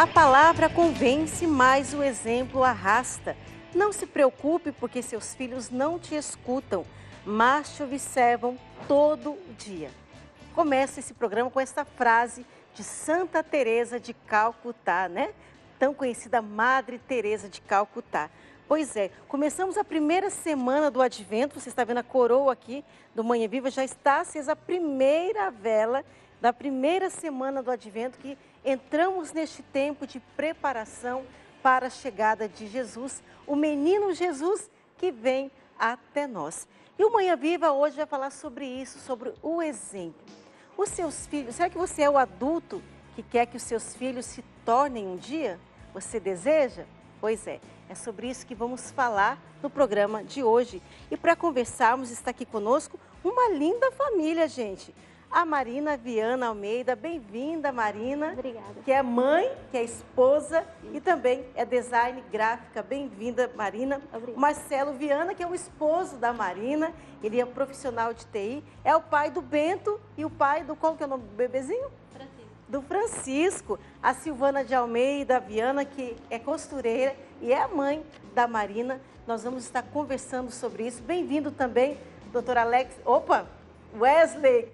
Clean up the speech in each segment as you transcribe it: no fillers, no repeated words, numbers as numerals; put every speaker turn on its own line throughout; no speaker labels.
A palavra convence, mas o exemplo arrasta. Não se preocupe porque seus filhos não te escutam, mas te observam todo dia. Começa esse programa com essa frase de Santa Teresa de Calcutá, né? Tão conhecida Madre Teresa de Calcutá. Pois é, começamos a primeira semana do Advento, você está vendo a coroa aqui do Manhã Viva, já está acesa a primeira vela da primeira semana do Advento, que entramos neste tempo de preparação para a chegada de Jesus, o menino Jesus que vem até nós. E o Manhã Viva hoje vai falar sobre isso, sobre o exemplo. Os seus filhos, será que você é o adulto que quer que os seus filhos se tornem um dia? Você deseja? Pois é sobre isso que vamos falar no programa de hoje. E para conversarmos, está aqui conosco uma linda família, gente. A Marina Viana Almeida, bem-vinda, Marina.
Obrigada.
Que é mãe, que é esposa e também é design gráfica. Bem-vinda, Marina.
Obrigada.
Marcelo Viana, que é o esposo da Marina, ele é profissional de TI, é o pai do Bento e o pai do, qual que é o nome do bebezinho? Do Francisco, a Silvana de Almeida Viana, que é costureira e é a mãe da Marina. Nós vamos estar conversando sobre isso. Bem-vindo também, doutor Alex. Opa, Wesley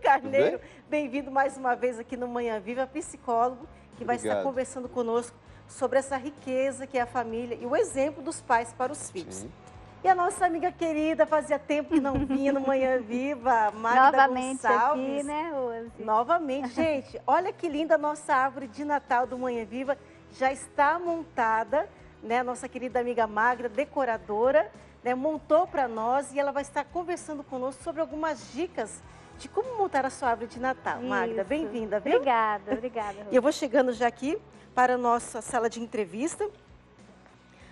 Carneiro. Bem-vindo mais uma vez aqui no Manhã Viva, psicólogo, que vai estar conversando conosco sobre essa riqueza que é a família e o exemplo dos pais para os filhos.
Sim.
E a nossa amiga querida, fazia tempo que não vinha no Manhã Viva, Magda
Novamente
Gonçalves.
aqui, né, Rose?
Novamente, gente, olha que linda a nossa árvore de Natal do Manhã Viva, já está montada, né? A nossa querida amiga Magda, decoradora, né, montou para nós e ela vai estar conversando conosco sobre algumas dicas de como montar a sua árvore de Natal. Magda,
Isso.
bem-vinda, viu?
Obrigada, obrigada, Rose.
E eu vou chegando já aqui para a nossa sala de entrevista,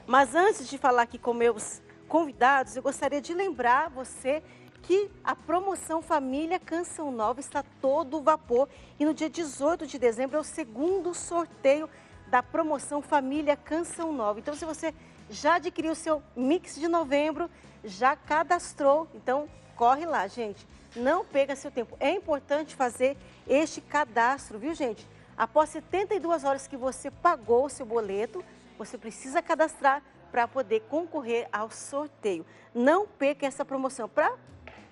mas antes de falar aqui com meus convidados, eu gostaria de lembrar você que a promoção Família Canção Nova está todo vapor e no dia 18 de dezembro é o segundo sorteio da promoção Família Canção Nova. Então, se você já adquiriu o seu mix de novembro, já cadastrou, então corre lá, gente. Não perca seu tempo. É importante fazer este cadastro, viu, gente? Após 72 horas que você pagou o seu boleto, você precisa cadastrar para poder concorrer ao sorteio. Não perca essa promoção. Para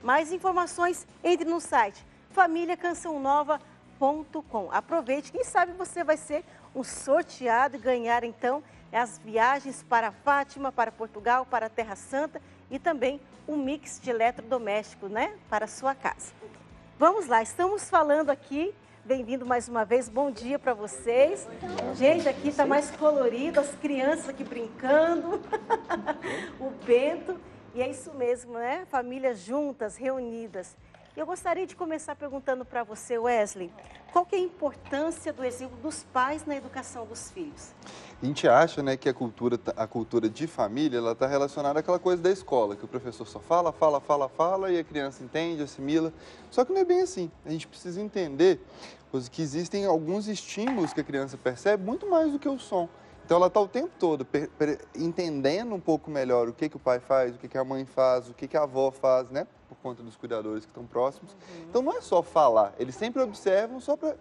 mais informações, entre no site familiacançãonova.com. Aproveite, quem sabe você vai ser um sorteado e ganhar então as viagens para Fátima, para Portugal, para a Terra Santa e também um mix de eletrodoméstico, né, para a sua casa. Vamos lá, estamos falando aqui. Bem-vindo mais uma vez, bom dia para vocês. Gente, aqui está mais colorido, as crianças aqui brincando, o Bento, e é isso mesmo, né? Famílias juntas, reunidas. E eu gostaria de começar perguntando para você, Wesley, qual que é a importância do exemplo dos pais na educação dos filhos?
A gente acha, né, que a cultura de família ela está relacionada àquela coisa da escola, que o professor só fala e a criança entende, assimila. Só que não é bem assim. A gente precisa entender que existem alguns estímulos que a criança percebe muito mais do que o som. Então ela está o tempo todo entendendo um pouco melhor o que o pai faz, o que a mãe faz, o que a avó faz, né? Por conta dos cuidadores que estão próximos. Então não é só falar, eles sempre observam só para...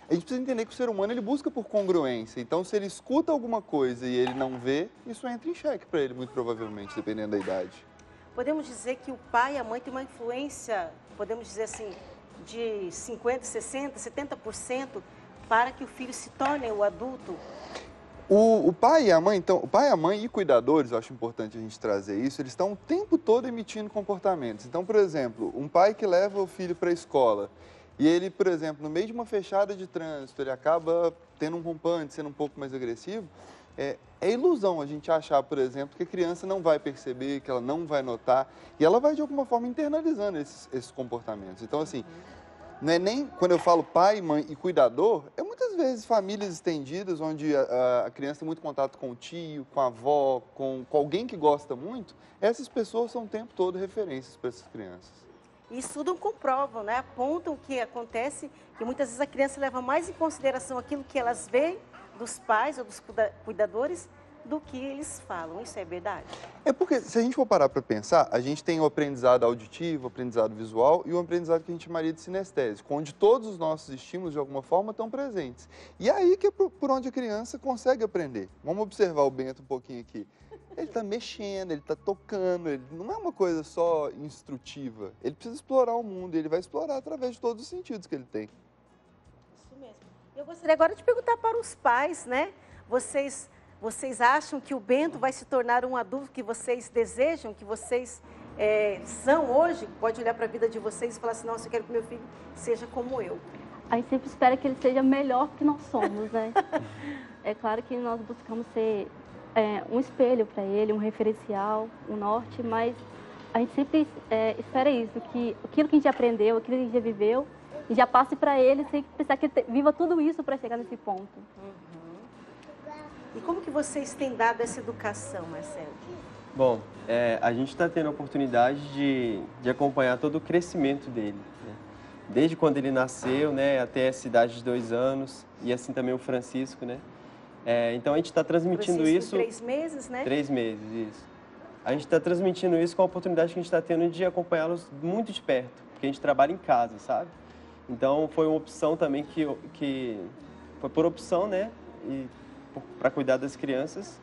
A gente precisa entender que o ser humano ele busca por congruência. Então, se ele escuta alguma coisa e ele não vê, isso entra em xeque para ele, muito provavelmente, dependendo da idade.
Podemos dizer que o pai e a mãe têm uma influência, podemos dizer assim, de 50%, 60%, 70% para que o filho se torne o adulto?
O pai e a mãe, então, o pai, a mãe e cuidadores, eu acho importante a gente trazer isso, eles estão o tempo todo emitindo comportamentos. Então, por exemplo, um pai que leva o filho para a escola e ele, por exemplo, no meio de uma fechada de trânsito, ele acaba tendo um rompante, sendo um pouco mais agressivo, é ilusão a gente achar, por exemplo, que a criança não vai perceber, que ela não vai notar, e ela vai, de alguma forma, internalizando esses comportamentos. Então, assim, não é nem, quando eu falo pai, mãe e cuidador, é muitas vezes famílias estendidas, onde a criança tem muito contato com o tio, com a avó, com alguém que gosta muito, essas pessoas são o tempo todo referências para essas crianças.
E estudam, comprovam, né? Apontam que acontece que muitas vezes a criança leva mais em consideração aquilo que elas veem dos pais ou dos cuidadores do que eles falam. Isso é verdade?
É porque, se a gente for parar para pensar, a gente tem o aprendizado auditivo, o aprendizado visual e o aprendizado que a gente chamaria de sinestésico, onde todos os nossos estímulos, de alguma forma, estão presentes. E aí que é por onde a criança consegue aprender. Vamos observar o Bento um pouquinho aqui. Ele está mexendo, ele está tocando, ele não é uma coisa só instrutiva. Ele precisa explorar o mundo e ele vai explorar através de todos os sentidos que ele tem.
Isso mesmo. Eu gostaria agora de perguntar para os pais, né? Vocês acham que o Bento vai se tornar um adulto que vocês desejam, que vocês são hoje? Pode olhar para a vida de vocês e falar assim, nossa, eu quero que meu filho seja como eu.
A gente sempre espera que ele seja melhor que nós somos, né? É claro que nós buscamos ser um espelho para ele, um referencial, um norte, mas a gente sempre espera isso, que aquilo que a gente aprendeu, aquilo que a gente já viveu, e já passe para ele sem precisar que ele viva tudo isso para chegar nesse ponto.
E como que vocês têm dado essa educação, Marcelo?
Bom, a gente está tendo a oportunidade de acompanhar todo o crescimento dele, né? Desde quando ele nasceu, né, até a idade de 2 anos, e assim também o Francisco, né? Então a gente está transmitindo
Francisco,
isso...
3 meses, né?
3 meses, isso. A gente está transmitindo isso com a oportunidade que a gente está tendo de acompanhá-los muito de perto, porque a gente trabalha em casa, sabe? Então foi uma opção também que foi por opção, né? Para cuidar das crianças.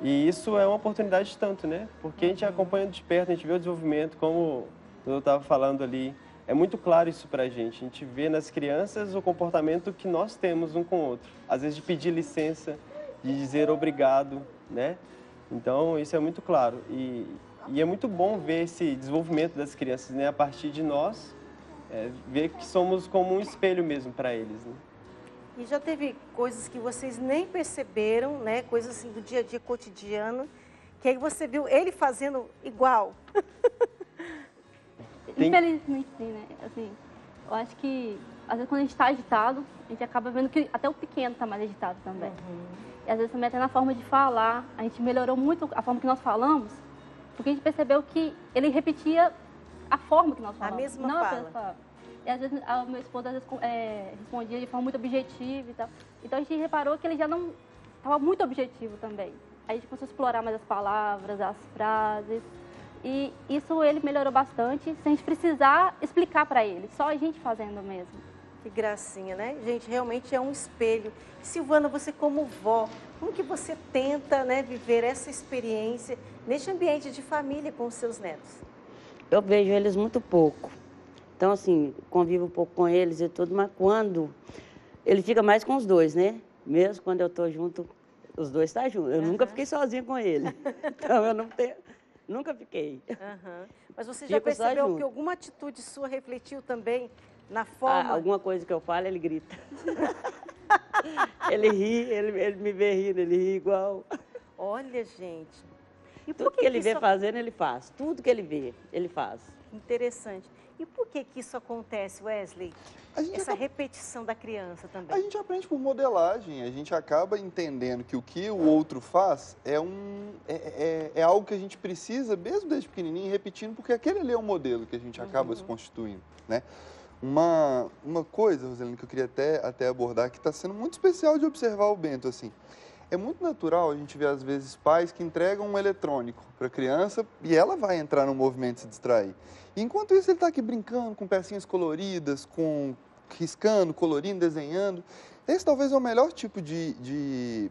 E isso é uma oportunidade tanto, né? Porque a gente acompanha de perto, a gente vê o desenvolvimento, como eu estava falando ali. É muito claro isso para a gente vê nas crianças o comportamento que nós temos um com o outro. Às vezes de pedir licença, de dizer obrigado, né? Então isso é muito claro. E é muito bom ver esse desenvolvimento das crianças, né? A partir de nós, ver que somos como um espelho mesmo para eles, né?
E já teve coisas que vocês nem perceberam, né? Coisas assim do dia a dia cotidiano, que aí você viu ele fazendo igual.
Infelizmente, sim, né? Assim, eu acho que, às vezes, quando a gente está agitado, a gente acaba vendo que até o pequeno está mais agitado também. E, às vezes, também até na forma de falar, a gente melhorou muito a forma que nós falamos, porque a gente percebeu que ele repetia a forma que nós falamos.
A mesma
não fala. E, às vezes, a minha esposa, às vezes, respondia de forma muito objetiva e tal. Então, a gente reparou que ele já não estava muito objetivo também. Aí, a gente começou a explorar mais as palavras, as frases. E isso ele melhorou bastante, sem a gente precisar explicar para ele, só a gente fazendo mesmo.
Que gracinha, né? Gente, realmente é um espelho. Silvana, você como vó, como que você tenta, né, viver essa experiência neste ambiente de família com os seus netos?
Eu vejo eles muito pouco. Então, assim, convivo um pouco com eles e tudo, mas quando... Ele fica mais com os dois, né? Mesmo quando eu estou junto, os dois estão juntos. Eu nunca fiquei sozinha com ele. Então, eu não tenho... Nunca fiquei.
Mas você já percebeu que alguma atitude sua refletiu também na forma...
alguma coisa que eu falo, ele grita. Ele ri, ele me vê rindo, ele ri igual.
Olha, gente. E
tudo que ele vê fazendo, ele faz. Tudo que ele vê, ele faz.
Interessante. E por que isso acontece, Wesley? Essa repetição da criança também.
A gente aprende por modelagem, a gente acaba entendendo que o que o outro faz é algo que a gente precisa, mesmo desde pequenininho, repetindo, porque aquele ali é o modelo que a gente acaba se constituindo, né? Uma coisa, Roselina, que eu queria até abordar, que está sendo muito especial de observar o Bento, assim. É muito natural a gente ver, às vezes, pais que entregam um eletrônico para a criança e ela vai entrar no movimento e se distrair. E, enquanto isso, ele está aqui brincando com pecinhas coloridas, riscando, colorindo, desenhando. Esse talvez é o melhor tipo de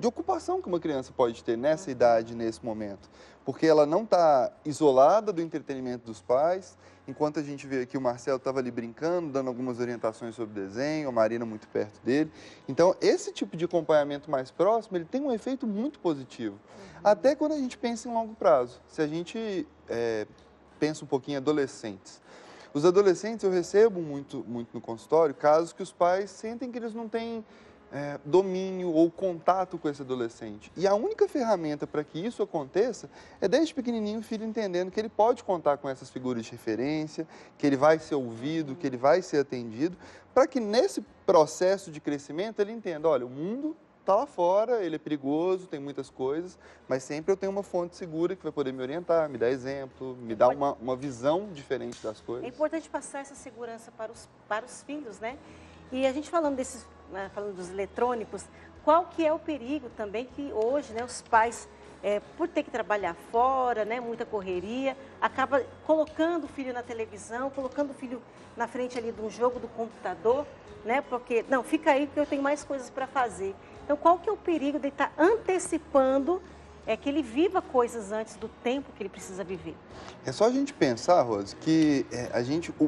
ocupação que uma criança pode ter nessa idade, nesse momento. Porque ela não está isolada do entretenimento dos pais. Enquanto a gente vê aqui, o Marcelo estava ali brincando, dando algumas orientações sobre desenho, a Marina muito perto dele. Então, esse tipo de acompanhamento mais próximo, ele tem um efeito muito positivo. Até quando a gente pensa em longo prazo. Se a gente pensa um pouquinho em adolescentes. Os adolescentes, eu recebo muito no consultório, casos que os pais sentem que eles não têm domínio ou contato com esse adolescente. E a única ferramenta para que isso aconteça é desde pequenininho o filho entendendo que ele pode contar com essas figuras de referência, que ele vai ser ouvido, que ele vai ser atendido, para que nesse processo de crescimento ele entenda, olha, o mundo está lá fora, ele é perigoso, tem muitas coisas, mas sempre eu tenho uma fonte segura que vai poder me orientar, me dar exemplo, me dar uma visão diferente das coisas.
É importante passar essa segurança para os filhos, né? E a gente falando falando dos eletrônicos, qual que é o perigo também que hoje, né, os pais, por ter que trabalhar fora, né, muita correria, acaba colocando o filho na televisão, colocando o filho na frente ali de um jogo do computador, né, porque, não, fica aí porque eu tenho mais coisas para fazer. Então, qual que é o perigo de estar antecipando que ele viva coisas antes do tempo que ele precisa viver?
É só a gente pensar, Rose, que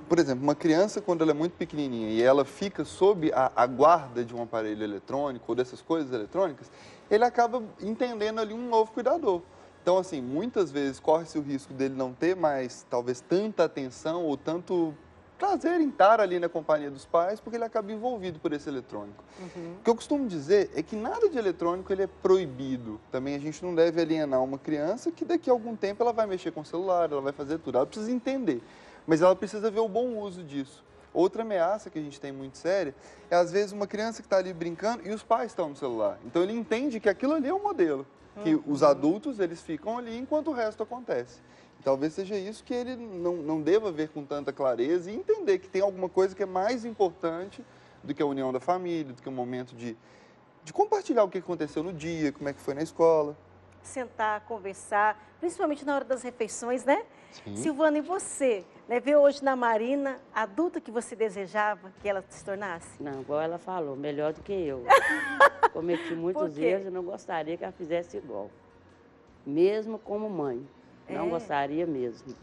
por exemplo, uma criança, quando ela é muito pequenininha e ela fica sob a guarda de um aparelho eletrônico ou dessas coisas eletrônicas, ele acaba entendendo ali um novo cuidador. Então, assim, muitas vezes corre-se o risco dele não ter mais, talvez, tanta atenção ou tanto prazer em estar ali na companhia dos pais, porque ele acaba envolvido por esse eletrônico. O que eu costumo dizer é que nada de eletrônico ele é proibido. Também a gente não deve alienar uma criança que daqui a algum tempo ela vai mexer com o celular, ela vai fazer tudo. Ela precisa entender, mas ela precisa ver o bom uso disso. Outra ameaça que a gente tem muito séria é, às vezes, uma criança que está ali brincando e os pais estão no celular. Então, ele entende que aquilo ali é um modelo, que os adultos eles ficam ali enquanto o resto acontece. Talvez seja isso que ele não deva ver com tanta clareza e entender que tem alguma coisa que é mais importante do que a união da família, do que o momento de compartilhar o que aconteceu no dia, como é que foi na escola.
Sentar, conversar, principalmente na hora das refeições, né?
Sim.
Silvana, e você, né, vê hoje na Marina a adulta que você desejava que ela se tornasse?
Não, igual ela falou, melhor do que eu. Cometi muitos erros e não gostaria que ela fizesse igual. Mesmo como mãe. Não gostaria mesmo.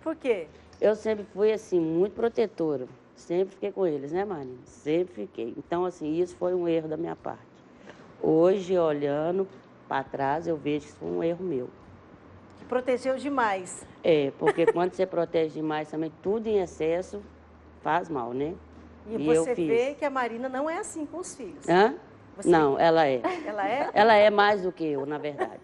Por quê?
Eu sempre fui, assim, muito protetora. Sempre fiquei com eles, né, Marina? Sempre fiquei. Então, assim, isso foi um erro da minha parte. Hoje, olhando para trás, eu vejo que isso foi um erro meu.
Que protegeu demais.
Porque quando você protege demais também, tudo em excesso faz mal, né?
E você vê que a Marina não é assim com os filhos.
Hã? Não, ela é.
Ela é?
Ela é mais do que eu, na verdade.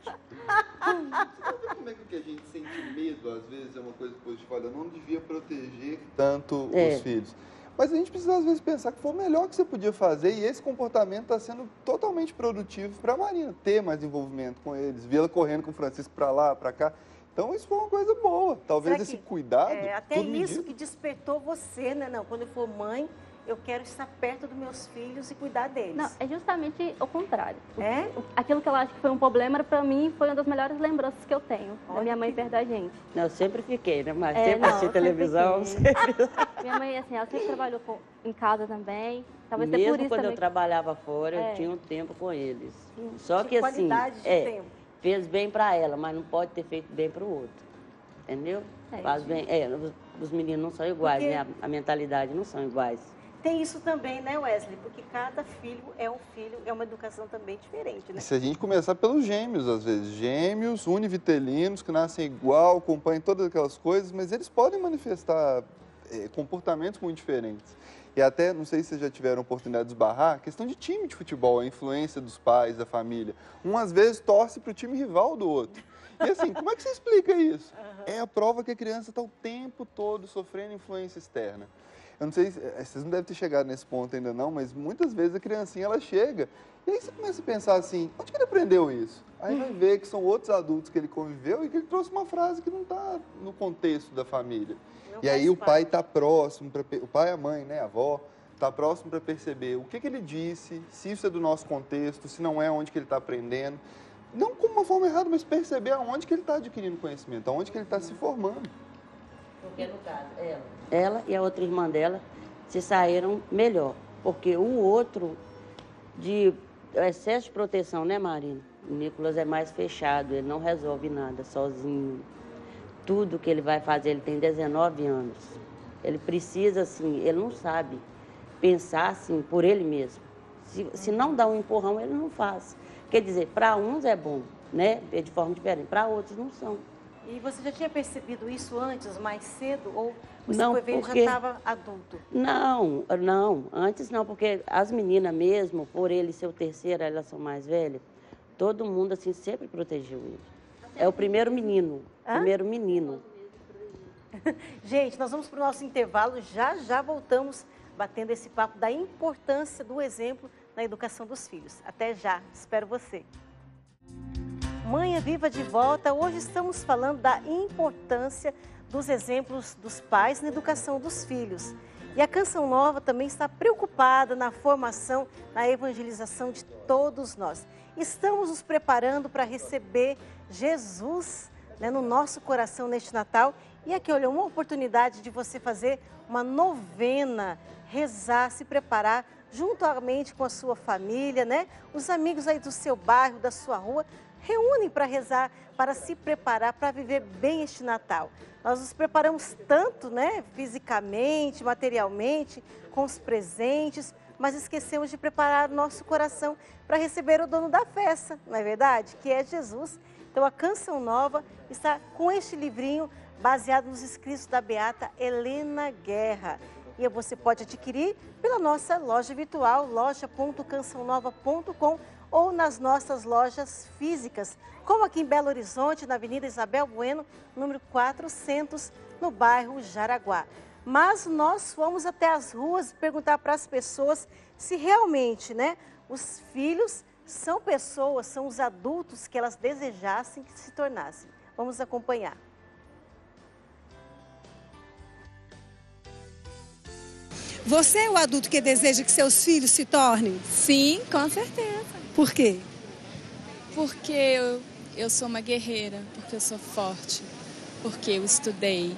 Como é que o que a gente sente medo, às vezes, é uma coisa que você fala, eu não devia proteger tanto os filhos. Mas a gente precisa, às vezes, pensar que foi o melhor que você podia fazer e esse comportamento está sendo totalmente produtivo para a Marina, ter mais envolvimento com eles, vê-la correndo com o Francisco para lá, para cá. Então, isso foi uma coisa boa. Talvez esse cuidado...
até isso que despertou você, né? Não, quando eu for mãe, eu quero estar perto dos meus filhos e cuidar deles.
Não, é justamente o contrário.
É?
Aquilo que ela acha que foi um problema, para mim, foi uma das melhores lembranças que eu tenho da minha mãe perto da gente.
Não, eu sempre fiquei, né? Mas sempre assisti televisão.
Minha mãe, assim, ela sempre trabalhou em casa também. Talvez
Mesmo
por isso
quando
também.
eu trabalhava fora, eu tinha um tempo com eles. Só
De
que, assim,
qualidade de tempo.
fez bem para ela, mas não pode ter feito bem para o outro. Entendeu? Faz bem. Os meninos não são iguais, né? A mentalidade não são iguais.
Tem isso também, né, Wesley? Porque cada filho, é uma educação também diferente, né?
E se a gente começar pelos gêmeos, às vezes, gêmeos univitelinos, que nascem igual, acompanham todas aquelas coisas, mas eles podem manifestar comportamentos muito diferentes. E até, não sei se vocês já tiveram oportunidade de esbarrar, a questão de time de futebol, a influência dos pais, da família. Um, às vezes, torce para o time rival do outro. E assim, como é que você explica isso? É a prova que a criança está o tempo todo sofrendo influência externa. Eu não sei, vocês não devem ter chegado nesse ponto ainda não, mas muitas vezes a criancinha, ela chega e aí você começa a pensar assim, onde que ele aprendeu isso? Aí vai ver que são outros adultos que ele conviveu e que ele trouxe uma frase que não está no contexto da família. E aí o pai está próximo, o pai e a mãe, né, a avó, está próximo para perceber o que ele disse, se isso é do nosso contexto, se não é onde que ele está aprendendo. Não como uma forma errada, mas perceber aonde que ele está adquirindo conhecimento, aonde que ele está se formando.
Porque, no caso, ela e a outra irmã dela se saíram melhor. Porque o outro, de excesso de proteção, né, Marina? O Nicolas é mais fechado, ele não resolve nada sozinho. Tudo que ele vai fazer, ele tem 19 anos. Ele precisa, assim, ele não sabe pensar, assim, por ele mesmo. Se não dá um empurrão, ele não faz. Quer dizer, para uns é bom, né? De forma diferente, para outros não são.
E você já tinha percebido isso antes, mais cedo? Ou você
Não,
foi ver
porque...
e já estava adulto?
Não, antes não, porque as meninas mesmo, por ele ser o terceiro, elas são mais velhas, todo mundo assim sempre protegeu ele. É o primeiro menino,
Gente, nós vamos para o nosso intervalo, já voltamos batendo esse papo da importância do exemplo na educação dos filhos. Até já, espero você. Mãe Viva de volta, hoje estamos falando da importância dos exemplos dos pais na educação dos filhos. E a Canção Nova também está preocupada na formação, na evangelização de todos nós. Estamos nos preparando para receber Jesus, né, no nosso coração neste Natal. E aqui, olha, uma oportunidade de você fazer uma novena, rezar, se preparar juntamente com a sua família, né? Os amigos aí do seu bairro, da sua rua, reúnem para rezar, para se preparar, para viver bem este Natal. Nós nos preparamos tanto, né? Fisicamente, materialmente, com os presentes, mas esquecemos de preparar o nosso coração para receber o dono da festa, não é verdade? Que é Jesus. Então a Canção Nova está com este livrinho baseado nos escritos da beata Helena Guerra. E você pode adquirir pela nossa loja virtual, loja.cançãonova.com, ou nas nossas lojas físicas, como aqui em Belo Horizonte, na Avenida Isabel Bueno, número 400, no bairro Jaraguá. Mas nós fomos até as ruas perguntar para as pessoas se realmente, né, os filhos são pessoas, são os adultos que elas desejassem que se tornassem. Vamos acompanhar.
Você é o adulto que deseja que seus filhos se tornem?
Sim, com certeza.
Por quê?
Porque eu sou uma guerreira, porque eu sou forte, porque eu estudei,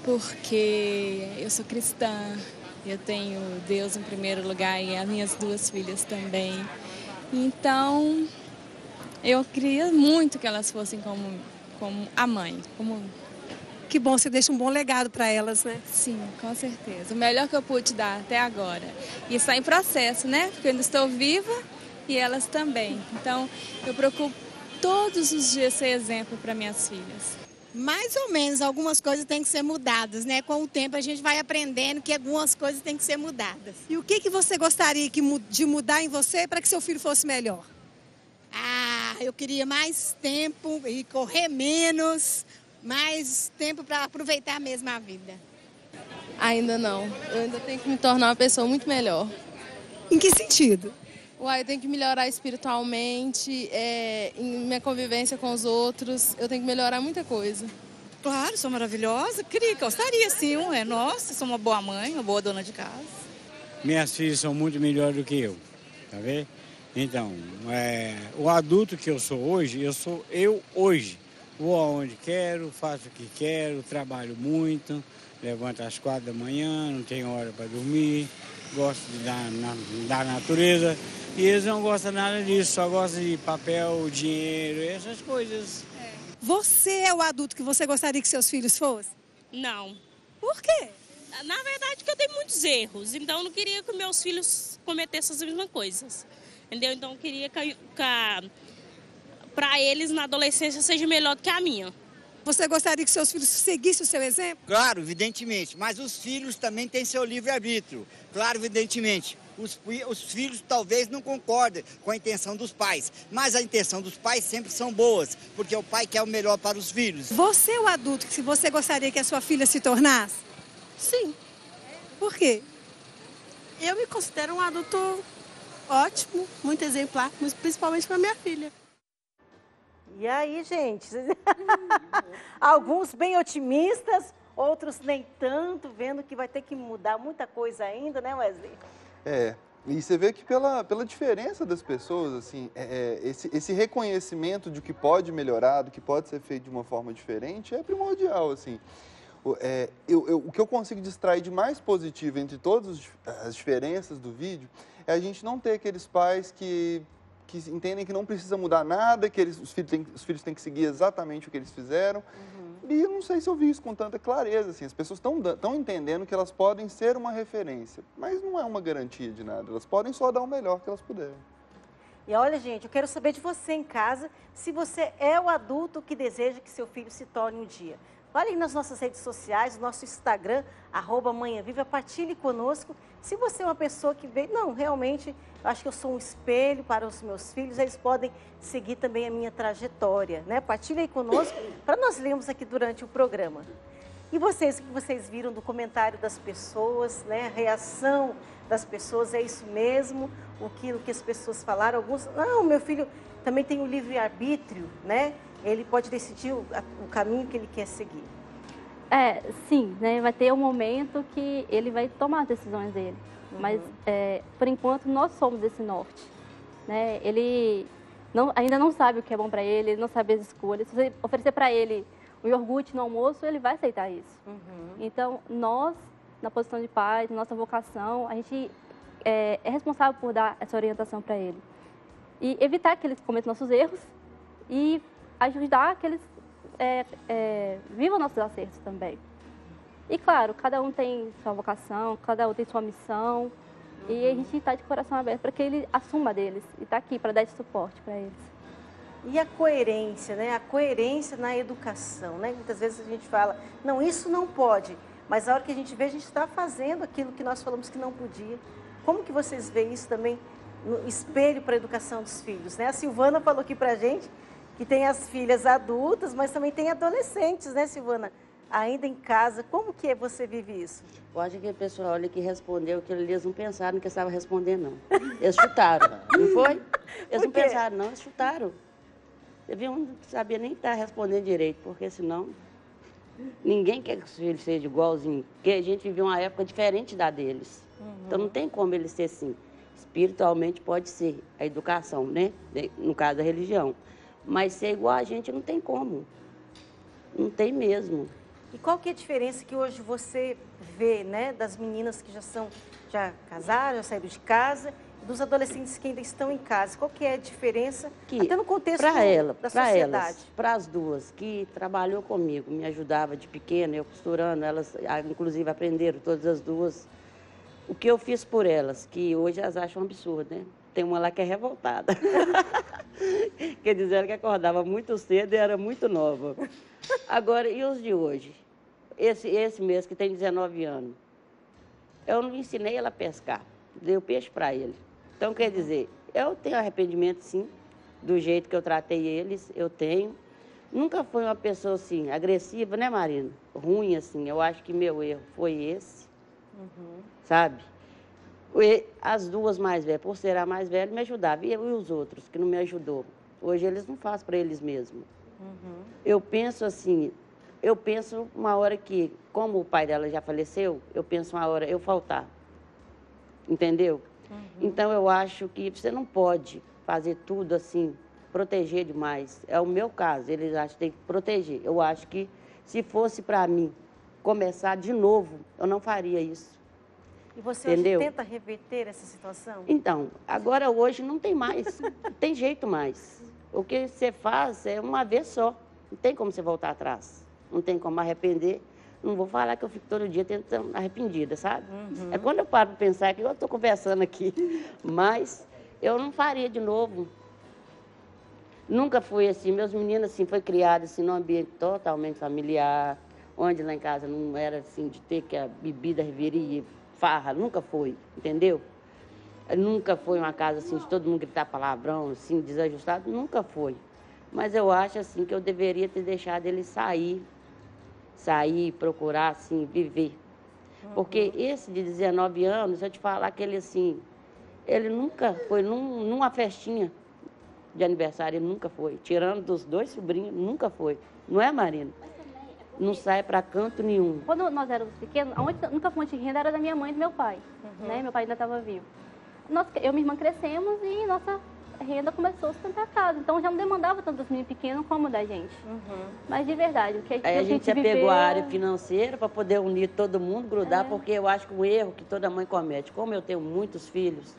porque eu sou cristã, eu tenho Deus em primeiro lugar e as minhas duas filhas também. Então, eu queria muito que elas fossem como a mãe.
Que bom, você deixa um bom legado para elas, né?
Sim, com certeza. O melhor que eu pude dar até agora. E está em processo, né? Porque eu ainda estou viva e elas também. Então, eu procuro todos os dias ser exemplo para minhas filhas.
Mais ou menos, algumas coisas têm que ser mudadas, né? Com o tempo a gente vai aprendendo que algumas coisas têm que ser mudadas.
E o que você gostaria de mudar em você para que seu filho fosse melhor?
Eu queria mais tempo e correr menos, mais tempo para aproveitar mesmo a vida.
Ainda não. Eu ainda tenho que me tornar uma pessoa muito melhor.
Em que sentido?
Eu tenho que melhorar espiritualmente, em minha convivência com os outros. Eu tenho que melhorar muita coisa.
Claro, sou maravilhosa. Gostaria sim, Nossa, sou uma boa mãe, uma boa dona de casa.
Minhas filhas são muito melhores do que eu, tá vendo? Então, o adulto que eu sou hoje, eu sou eu hoje. Vou aonde quero, faço o que quero, trabalho muito, levanto às 4 da manhã, não tenho hora para dormir, gosto da natureza. E eles não gostam nada disso, só gostam de papel, dinheiro, essas coisas.
Você é o adulto que você gostaria que seus filhos fossem?
Não.
Por quê?
Na verdade, que eu tenho muitos erros, então eu não queria que meus filhos cometessem as mesmas coisas. Entendeu? Então eu queria que para eles na adolescência seja melhor do que a minha.
Você gostaria que seus filhos seguissem o seu exemplo?
Claro, evidentemente, mas os filhos também têm seu livre-arbítrio. Claro, evidentemente. Os filhos talvez não concordem com a intenção dos pais, mas a intenção dos pais sempre são boas, porque o pai quer o melhor para os filhos.
Você é o adulto que você gostaria que a sua filha se tornasse?
Sim.
Por quê?
Eu me considero um adulto ótimo, muito exemplar, mas principalmente para minha filha.
E aí, gente? Alguns bem otimistas, outros nem tanto, vendo que vai ter que mudar muita coisa ainda, né, Wesley?
E você vê que pela diferença das pessoas, assim, esse reconhecimento de que pode melhorar, do que pode ser feito de uma forma diferente, é primordial, assim. O que eu consigo distrair de mais positivo entre todas as diferenças do vídeo é a gente não ter aqueles pais que entendem que não precisa mudar nada, que os filhos têm que seguir exatamente o que eles fizeram. E eu não sei se eu vi isso com tanta clareza, assim, as pessoas estão entendendo que elas podem ser uma referência, mas não é uma garantia de nada, elas podem só dar o melhor que elas puderem.
E olha, gente, eu quero saber de você em casa, se você é o adulto que deseja que seu filho se torne um dia. Olha aí nas nossas redes sociais, no nosso Instagram, @manhãviva, partilhe conosco. Se você é uma pessoa que vê, não, realmente, eu acho que eu sou um espelho para os meus filhos, eles podem seguir também a minha trajetória, né? Partilhe aí conosco, para nós lermos aqui durante o programa. E vocês, o que vocês viram do comentário das pessoas, né? A reação das pessoas, é isso mesmo? Aquilo que as pessoas falaram, alguns, não, meu filho também tem o livre-arbítrio, né? Ele pode decidir o caminho que ele quer seguir.
Sim, né? Vai ter um momento que ele vai tomar as decisões dele. Mas, por enquanto, nós somos esse norte. Né? Ele ainda não sabe o que é bom para ele, ele não sabe as escolhas. Se você oferecer para ele um iogurte no almoço, ele vai aceitar isso. Então, nós, na posição de pais, nossa vocação, a gente é responsável por dar essa orientação para ele. E evitar que eles cometam nossos erros e ajudar que eles vivam nossos acertos também. E, claro, cada um tem sua vocação, cada um tem sua missão. E a gente está de coração aberto para que ele assuma deles e está aqui para dar esse suporte para eles.
E a coerência, né? A coerência na educação, né? Muitas vezes a gente fala, não, isso não pode. Mas a hora que a gente vê, a gente está fazendo aquilo que nós falamos que não podia. Como que vocês veem isso também no espelho para a educação dos filhos, né? A Silvana falou aqui para a gente que tem as filhas adultas, mas também tem adolescentes, né, Silvana? Ainda em casa, como que você vive isso?
Eu acho que o pessoal olha que respondeu que eles não pensaram que estava respondendo, não. Eles chutaram, não foi? Eles não pensaram, não, eles chutaram. Teve um que sabia nem estar respondendo direito, porque senão ninguém quer que os filhos sejam igualzinhos, porque a gente viveu uma época diferente da deles. Então não tem como eles ser assim. Espiritualmente pode ser a educação, né? No caso da religião. Mas ser igual a gente não tem como. Não tem mesmo.
E qual que é a diferença que hoje você vê, né, das meninas que já casaram, já saíram de casa, dos adolescentes que ainda estão em casa? Qual que é a diferença, até no contexto da sociedade?
Para as duas, que trabalhou comigo, me ajudava de pequena, eu costurando, elas inclusive aprenderam todas as duas. O que eu fiz por elas, que hoje elas acham um absurdo, né? Tem uma lá que é revoltada. Quer dizer, ela que acordava muito cedo e era muito nova. Agora, e os de hoje? Esse mês que tem 19 anos. Eu não ensinei ela a pescar, dei o peixe para ele. Então, quer dizer, eu tenho arrependimento, sim, do jeito que eu tratei eles, eu tenho. Nunca fui uma pessoa, assim, agressiva, né, Marina? Ruim, assim. Eu acho que meu erro foi esse, sabe? As duas mais velhas, por ser a mais velha, me ajudavam. E os outros, que não me ajudou? Hoje eles não fazem para eles mesmos. Eu penso assim, uma hora que, como o pai dela já faleceu, eu penso uma hora eu faltar. Entendeu? Então eu acho que você não pode fazer tudo assim, proteger demais. É o meu caso, eles acham que tem que proteger. Eu acho que se fosse para mim começar de novo, eu não faria isso.
E você hoje tenta reverter essa situação?
Então, agora hoje não tem mais, não tem jeito mais. O que você faz é uma vez só, não tem como você voltar atrás, não tem como arrepender. Não vou falar que eu fico todo dia tentando arrependida, sabe? É quando eu paro para pensar que eu estou conversando aqui, mas eu não faria de novo. Nunca fui assim, meus meninos assim, foi criado assim, num ambiente totalmente familiar, onde lá em casa não era assim de ter que a bebida reveria, farra, nunca foi, entendeu? Nunca foi uma casa assim de todo mundo gritar palavrão, assim, desajustado, nunca foi. Mas eu acho assim que eu deveria ter deixado ele sair, procurar assim, viver. Porque esse de 19 anos, eu te falar que ele assim, ele nunca foi numa festinha de aniversário, ele nunca foi. Tirando dos dois sobrinhos, nunca foi. Não é, Marina? Não sai para canto nenhum.
Quando nós éramos pequenos, a única fonte de renda era da minha mãe e do meu pai. Né? Meu pai ainda estava vivo. Eu e minha irmã crescemos e nossa renda começou a sustentar a casa. Então já não demandava tanto dos meninos pequenos como da gente. Mas de verdade, o que
a gente já pegou a área financeira para poder unir todo mundo, grudar, porque eu acho que o erro que toda mãe comete, como eu tenho muitos filhos,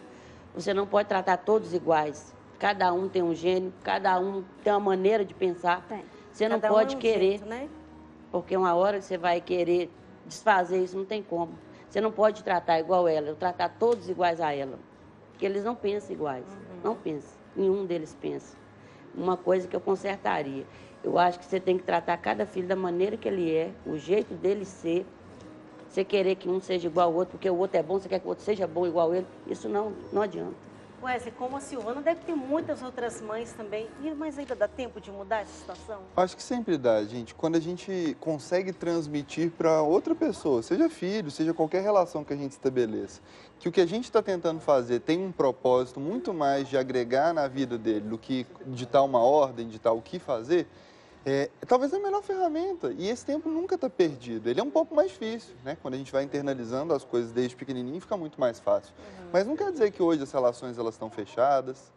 você não pode tratar todos iguais. Cada um tem um gênio, cada um tem uma maneira de pensar. Você não pode querer.
Jeito, né?
Porque uma hora que você vai querer desfazer isso, não tem como. Você não pode tratar igual ela, eu tratar todos iguais a ela. Porque eles não pensam iguais, não pensam. Nenhum deles pensa. Uma coisa que eu consertaria. Eu acho que você tem que tratar cada filho da maneira que ele é, o jeito dele ser. Você querer que um seja igual ao outro, porque o outro é bom, você quer que o outro seja bom igual a ele. Isso não adianta.
Wesley, como a Silvana, deve ter muitas outras mães também. Mas ainda dá tempo de mudar essa situação?
Acho que sempre dá, gente. Quando a gente consegue transmitir para outra pessoa, seja filho, seja qualquer relação que a gente estabeleça, que o que a gente está tentando fazer tem um propósito muito mais de agregar na vida dele do que ditar uma ordem, ditar o que fazer, Talvez a melhor ferramenta. E esse tempo nunca está perdido. Ele é um pouco mais difícil, né? Quando a gente vai internalizando as coisas desde pequenininho, fica muito mais fácil. Mas não quer dizer que hoje as relações elas estão fechadas.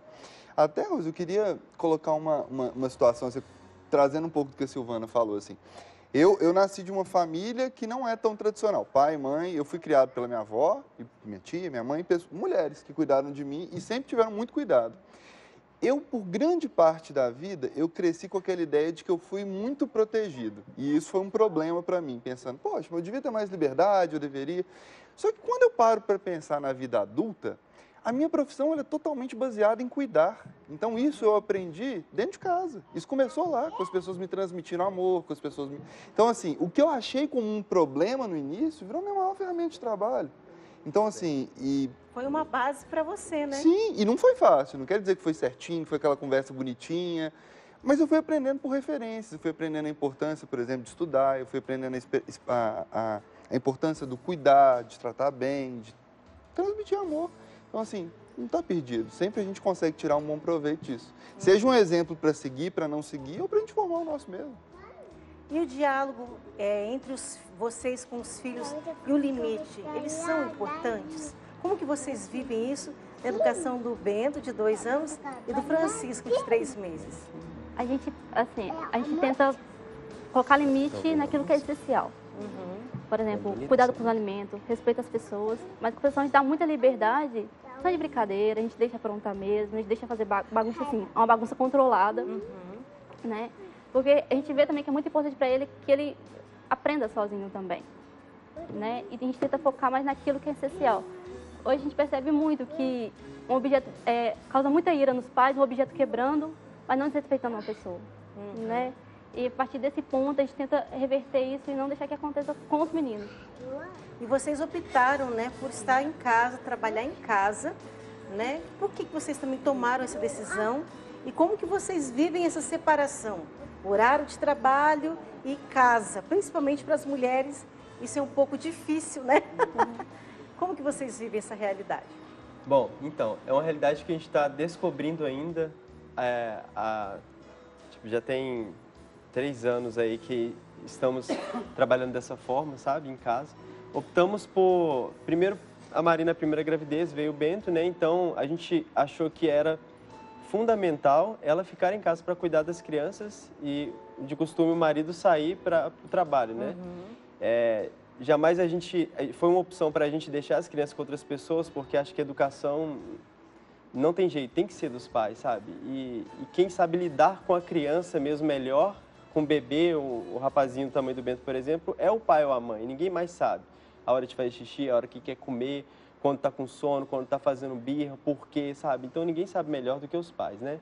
Até, Rose, eu queria colocar uma situação, assim, trazendo um pouco do que a Silvana falou, assim. Eu nasci de uma família que não é tão tradicional. Pai, mãe, eu fui criado pela minha avó, minha tia, minha mãe, mulheres que cuidaram de mim e sempre tiveram muito cuidado. Por grande parte da vida, eu cresci com aquela ideia de que eu fui muito protegido. E isso foi um problema para mim, pensando, poxa, eu devia ter mais liberdade, eu deveria. Só que quando eu paro para pensar na vida adulta, a minha profissão é totalmente baseada em cuidar. Então, isso eu aprendi dentro de casa. Isso começou lá, com as pessoas me transmitindo amor, com as pessoas me... Então, assim, o que eu achei como um problema no início, virou minha maior ferramenta de trabalho. Então, assim,
Foi uma base para você, né?
Sim, e não foi fácil. Não quero dizer que foi certinho, que foi aquela conversa bonitinha. Mas eu fui aprendendo por referências. Eu fui aprendendo a importância, por exemplo, de estudar. Eu fui aprendendo a importância do cuidar, de tratar bem, de transmitir amor. Então, assim, não está perdido. Sempre a gente consegue tirar um bom proveito disso. Seja um exemplo para seguir, para não seguir, ou para a gente formar o nosso mesmo.
E o diálogo entre vocês com os filhos e o limite, eles são importantes? Como que vocês vivem isso na educação do Bento, de 2 anos, e do Francisco, de 3 meses?
A gente tenta colocar limite naquilo que é essencial. Por exemplo, cuidado com os alimentos, respeito às pessoas, mas com a pessoa a gente dá muita liberdade, não é de brincadeira, a gente deixa aprontar mesmo, a gente deixa fazer bagunça assim, uma bagunça controlada, né? Porque a gente vê também que é muito importante para ele que ele aprenda sozinho também, né? E a gente tenta focar mais naquilo que é essencial. Hoje a gente percebe muito que um objeto causa muita ira nos pais, um objeto quebrando, mas não desrespeitando uma pessoa, né? E a partir desse ponto a gente tenta reverter isso e não deixar que aconteça com os meninos.
E vocês optaram, né, por estar em casa, trabalhar em casa, né? Por que vocês também tomaram essa decisão? E como que vocês vivem essa separação? Horário de trabalho e casa, principalmente para as mulheres, isso é um pouco difícil, né? Como que vocês vivem essa realidade?
Bom, então, é uma realidade que a gente está descobrindo ainda. Já tem 3 anos aí que estamos trabalhando dessa forma, sabe, em casa. Optamos por, primeiro, a Marina, a primeira gravidez, veio o Bento, né? Então, a gente achou que era fundamental ela ficar em casa para cuidar das crianças e, de costume, o marido sair para o trabalho, né? Jamais foi uma opção para a gente deixar as crianças com outras pessoas, porque acho que a educação não tem jeito, tem que ser dos pais, sabe? E quem sabe lidar com a criança mesmo melhor, com o bebê, o rapazinho do tamanho do Bento, por exemplo, é o pai ou a mãe, ninguém mais sabe. A hora de fazer xixi, a hora que quer comer, quando está com sono, quando está fazendo birra, por quê, sabe? Então, ninguém sabe melhor do que os pais, né?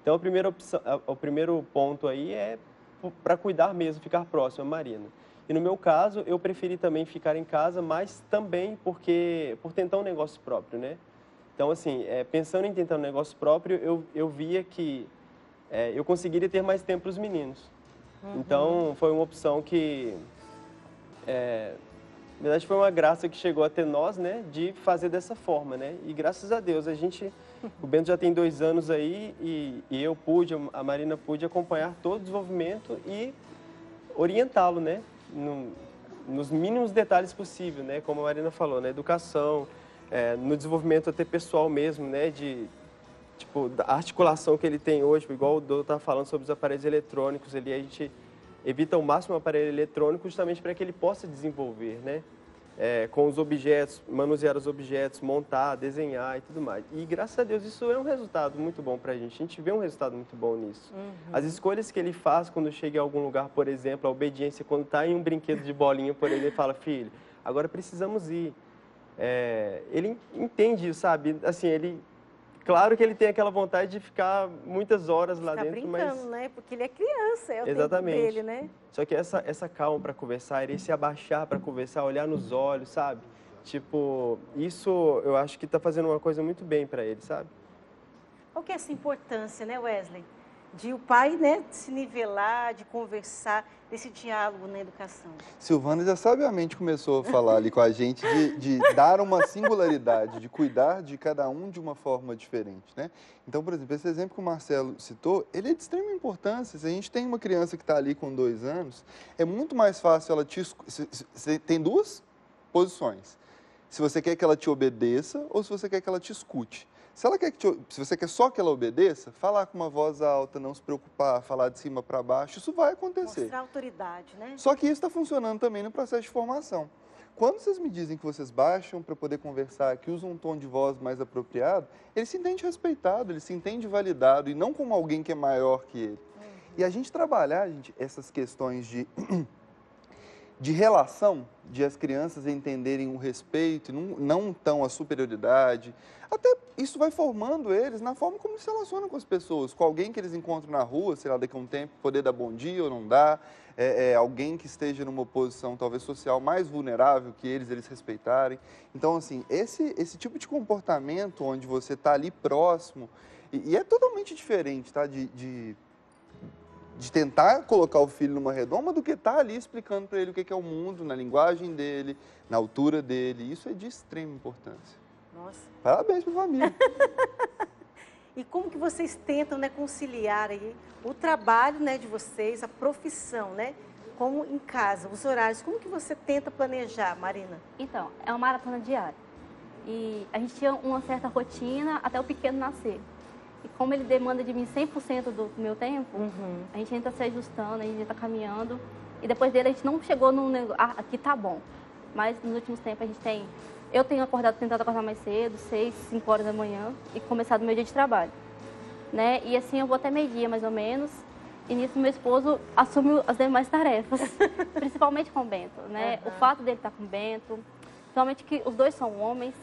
Então, a primeira opção, o primeiro ponto aí é para cuidar mesmo, ficar próximo à Marina. E no meu caso, eu preferi também ficar em casa, mas também por tentar um negócio próprio, né? Então, assim, pensando em tentar um negócio próprio, eu via que eu conseguiria ter mais tempo para os meninos. Então, foi uma opção que... Na verdade, foi uma graça que chegou até nós, né, de fazer dessa forma, né? E graças a Deus, o Bento já tem 2 anos aí e a Marina pôde acompanhar todo o desenvolvimento e orientá-lo, né, nos mínimos detalhes possíveis, né? Como a Marina falou, na educação, no desenvolvimento até pessoal mesmo, né? Da articulação que ele tem hoje, igual o doutor estava falando sobre os aparelhos eletrônicos, a gente evita ao máximo o aparelho eletrônico justamente para que ele possa desenvolver, né? Com os objetos, manusear os objetos, montar, desenhar e tudo mais. E graças a Deus isso é um resultado muito bom para a gente vê um resultado muito bom nisso. As escolhas que ele faz quando chega em algum lugar, por exemplo, a obediência, quando está em um brinquedo de bolinha, por exemplo, ele fala, filho, agora precisamos ir. Ele entende isso, sabe? Assim, claro que ele tem aquela vontade de ficar muitas horas lá dentro,
brincando, né? Porque ele é criança, é o
exatamente.
tempo dele, né?
Só que essa calma para conversar, ele se abaixar para conversar, olhar nos olhos, sabe? Isso eu acho que está fazendo uma coisa muito bem para ele, sabe?
Qual que é essa importância, né, Wesley? de o pai, né, se nivelar, de conversar, desse diálogo na educação.
Silvana já sabiamente começou a falar ali com a gente de dar uma singularidade, de cuidar de cada um de uma forma diferente, né? Então, por exemplo, esse exemplo que o Marcelo citou, ele é de extrema importância. Se a gente tem uma criança que está ali com 2 anos, é muito mais fácil ela Você tem 2 posições. Se você quer que ela te obedeça ou se você quer que ela te escute. Se você quer só que ela obedeça, falar com uma voz alta, não se preocupar, falar de cima para baixo, isso vai acontecer.
Mostrar autoridade, né?
Só que isso está funcionando também no processo de formação. Quando vocês me dizem que vocês baixam para poder conversar, que usam um tom de voz mais apropriado, ele se entende respeitado, ele se entende validado e não como alguém que é maior que ele. E a gente trabalhar, essas questões de relação, de as crianças entenderem o respeito, não tão a superioridade. Até isso vai formando eles na forma como se relacionam com as pessoas, com alguém que eles encontram na rua, sei lá, daqui a um tempo, poder dar bom dia ou não dar, alguém que esteja numa posição talvez social mais vulnerável que eles respeitarem. Então, assim, esse tipo de comportamento onde você está ali próximo, e é totalmente diferente, tá, de tentar colocar o filho numa redoma do que estar ali explicando para ele o que é o mundo, na linguagem dele, na altura dele. Isso é de extrema importância.
Nossa.
Parabéns para a família.
E como que vocês tentam, né, conciliar aí o trabalho, né, de vocês, a profissão, né, como em casa, os horários? Como que você tenta planejar, Marina?
Então, é uma maratona diária. E a gente tinha uma certa rotina até o pequeno nascer. E como ele demanda de mim 100% do meu tempo, a gente ainda está se ajustando, a gente está caminhando. E depois dele a gente não chegou num negócio, aqui tá bom. Mas nos últimos tempos eu tenho tentado acordar mais cedo, 6, 5 horas da manhã, e começado o meu dia de trabalho. Né? E assim eu vou até meio-dia, mais ou menos. E nisso meu esposo assume as demais tarefas, principalmente com o Bento. Né? O fato dele estar com o Bento, principalmente que os dois são homens,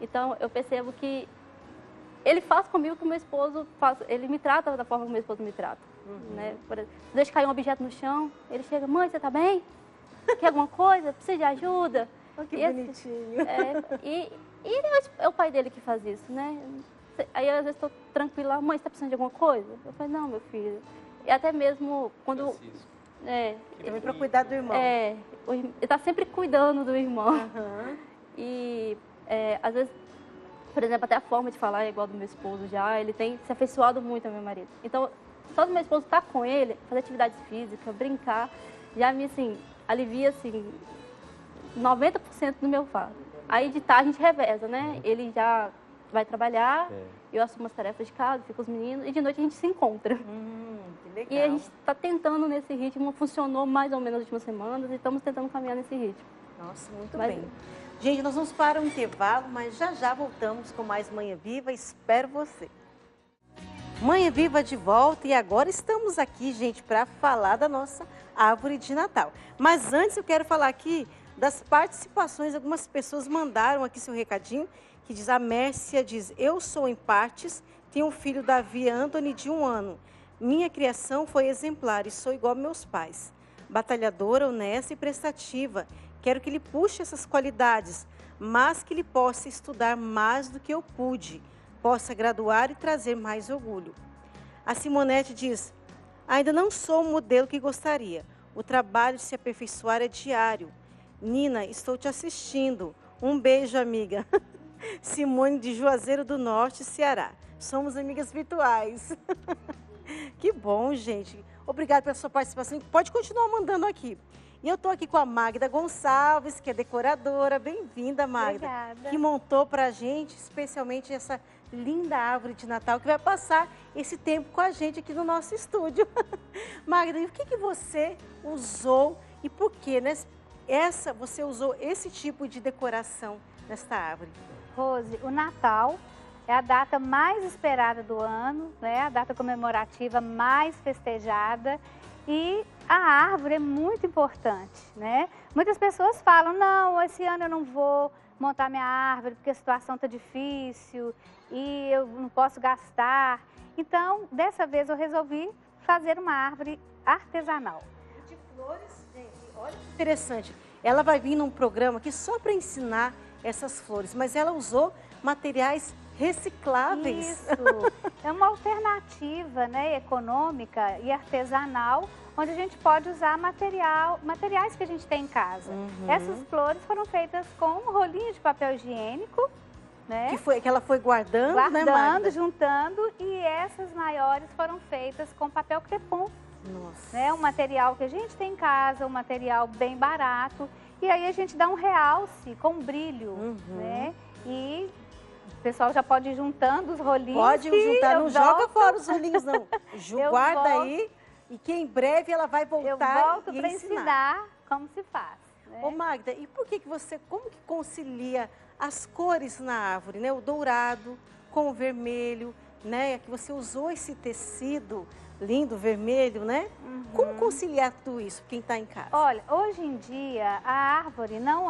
então eu percebo que ele faz comigo o que o meu esposo faz, ele me trata da forma que o meu esposo me trata. Né? Por exemplo, se deixa cair um objeto no chão, ele chega, mãe, você tá bem? Quer alguma coisa? Precisa de ajuda?
Oh, que bonitinho.
E é o pai dele que faz isso, né? Aí às vezes estou tranquila, mãe, você tá precisando de alguma coisa? Eu falei, não, meu filho. E até mesmo quando...
também para cuidar do irmão.
Ele está sempre cuidando do irmão. E às vezes... Por exemplo, até a forma de falar é igual do meu esposo já, ele tem se afeiçoado muito ao meu marido. Então, só do meu esposo estar com ele, fazer atividade física, brincar, já me, assim, alivia, assim, 90% do meu fardo. Aí de tarde a gente reveza, né? Ele já vai trabalhar, eu assumo as tarefas de casa, fico com os meninos, e de noite a gente se encontra.
Que legal.
E a gente está tentando nesse ritmo, funcionou mais ou menos nas últimas semanas, e estamos tentando caminhar nesse ritmo.
Nossa, muito bem. Gente, nós vamos para um intervalo, mas já voltamos com mais Manhã Viva. Espero você. Manhã Viva de volta e agora estamos aqui, gente, para falar da nossa árvore de Natal. Mas antes eu quero falar aqui das participações. Algumas pessoas mandaram aqui seu recadinho, que diz, a Mércia diz, eu sou em partes, tenho um filho, Davi Anthony, de 1 ano. Minha criação foi exemplar e sou igual a meus pais. Batalhadora, honesta e prestativa. Quero que ele puxe essas qualidades, mas que ele possa estudar mais do que eu pude, possa graduar e trazer mais orgulho. A Simonete diz, ainda não sou o modelo que gostaria. O trabalho de se aperfeiçoar é diário. Nina, estou te assistindo. Um beijo, amiga. Simone de Juazeiro do Norte, Ceará. Somos amigas virtuais. Que bom, gente. Obrigada pela sua participação. Pode continuar mandando aqui. E eu estou aqui com a Magda Gonçalves, que é decoradora. Bem-vinda, Magda.
Obrigada.
Que montou para a gente, especialmente, essa linda árvore de Natal, que vai passar esse tempo com a gente aqui no nosso estúdio. Magda, e o que você usou e por que, né? Você usou esse tipo de decoração nesta árvore?
Rose, o Natal é a data mais esperada do ano, né? A data comemorativa mais festejada. E a árvore é muito importante, né? Muitas pessoas falam, não, esse ano eu não vou montar minha árvore porque a situação está difícil e eu não posso gastar. Então, dessa vez eu resolvi fazer uma árvore artesanal.
De flores, gente, olha que interessante. Ela vai vir num programa aqui só para ensinar essas flores, mas ela usou materiais recicláveis.
Isso, é uma alternativa, né, econômica e artesanal, onde a gente pode usar materiais que a gente tem em casa. Essas flores foram feitas com um rolinho de papel higiênico, né?
Que ela foi guardando, né, Magda?
Juntando, e essas maiores foram feitas com papel crepom.
Nossa.
Né? Um material que a gente tem em casa, um material bem barato. E aí a gente dá um realce com brilho, né? E o pessoal já pode ir juntando os rolinhos.
Pode juntar, não joga fora os rolinhos, não. Guarda aí, e que em breve ela vai voltar
eu volto
e
para ensinar como se faz. Né?
Ô Magda, e por que você, como que concilia as cores na árvore, né? O dourado com o vermelho, né? Que você usou esse tecido lindo, vermelho, né? Como conciliar tudo isso, quem está em casa?
Olha, hoje em dia, a árvore não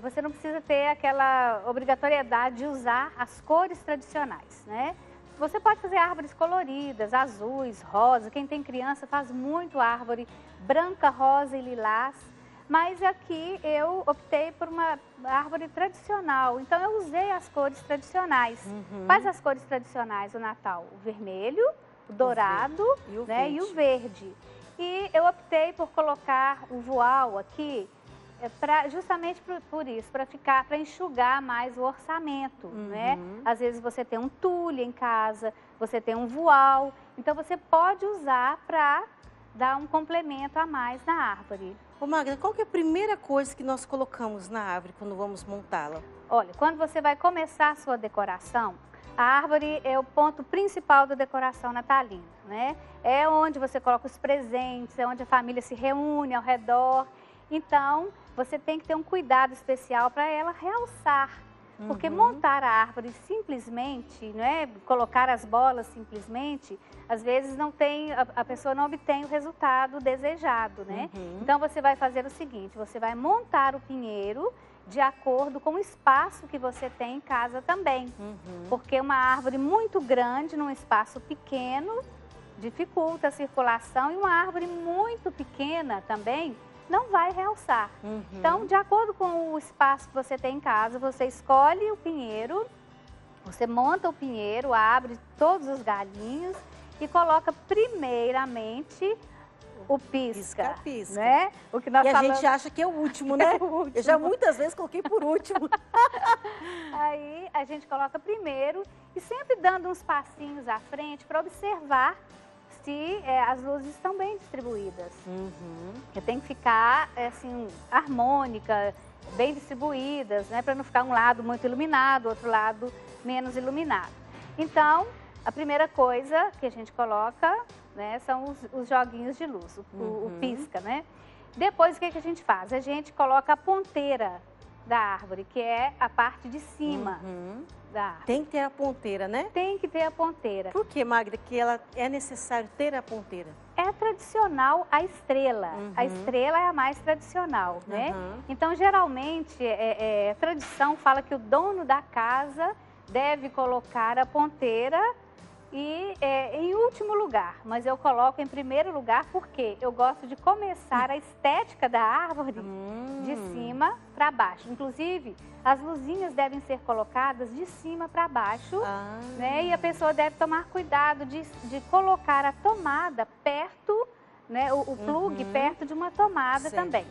você não precisa ter aquela obrigatoriedade de usar as cores tradicionais, né? Você pode fazer árvores coloridas, azuis, rosa. Quem tem criança faz muito árvore branca, rosa e lilás. Mas aqui eu optei por uma árvore tradicional. Então eu usei as cores tradicionais. Quais as cores tradicionais do Natal? O vermelho, o dourado, né, e o verde. E eu optei por colocar o voal aqui justamente por isso, para enxugar mais o orçamento, né? Às vezes você tem um tule em casa, você tem um voal, então você pode usar para dar um complemento a mais na árvore.
Ô Magda, qual que é a primeira coisa que nós colocamos na árvore quando vamos montá-la?
Olha, quando você vai começar a sua decoração, a árvore é o ponto principal da decoração natalina, né? É onde você coloca os presentes, é onde a família se reúne ao redor. Então, você tem que ter um cuidado especial para ela realçar. Porque montar a árvore simplesmente, né, colocar as bolas simplesmente, às vezes a pessoa não obtém o resultado desejado, né? Então, você vai fazer o seguinte, você vai montar o pinheiro de acordo com o espaço que você tem em casa também. Porque uma árvore muito grande num espaço pequeno dificulta a circulação e uma árvore muito pequena também não vai realçar. Então, de acordo com o espaço que você tem em casa, você escolhe o pinheiro, você monta o pinheiro, abre todos os galhinhos e coloca primeiramente o pisca, né? O que nós falamos...
a gente acha que é o último, né? Eu já muitas vezes coloquei por último.
Aí a gente coloca primeiro e sempre dando uns passinhos à frente para observar se as luzes estão bem distribuídas. Tem que ficar assim, harmônica, bem distribuídas, né? Para não ficar um lado muito iluminado, outro lado menos iluminado. Então, a primeira coisa que a gente coloca, né, são os joguinhos de luz, o pisca, né? Depois, o que a gente faz? A gente coloca a ponteira da árvore, que é a parte de cima da árvore.
Tem que ter a ponteira, né?
Tem que ter a ponteira.
Por que, Magda, que é necessário ter a ponteira?
É tradicional a estrela. A estrela é a mais tradicional, né? Então, geralmente, a tradição fala que o dono da casa deve colocar a ponteira e em último lugar, mas eu coloco em primeiro lugar porque eu gosto de começar a estética da árvore de cima para baixo. Inclusive, as luzinhas devem ser colocadas de cima para baixo, né? E a pessoa deve tomar cuidado de colocar a tomada perto, né? O plug perto de uma tomada também,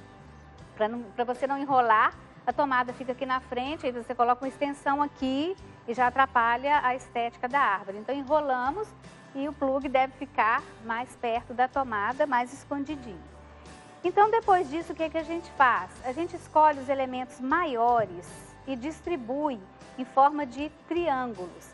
para você não enrolar. A tomada fica aqui na frente, aí você coloca uma extensão aqui e já atrapalha a estética da árvore. Então, enrolamos e o plug deve ficar mais perto da tomada, mais escondidinho. Então, depois disso, o que a gente faz? A gente escolhe os elementos maiores e distribui em forma de triângulos.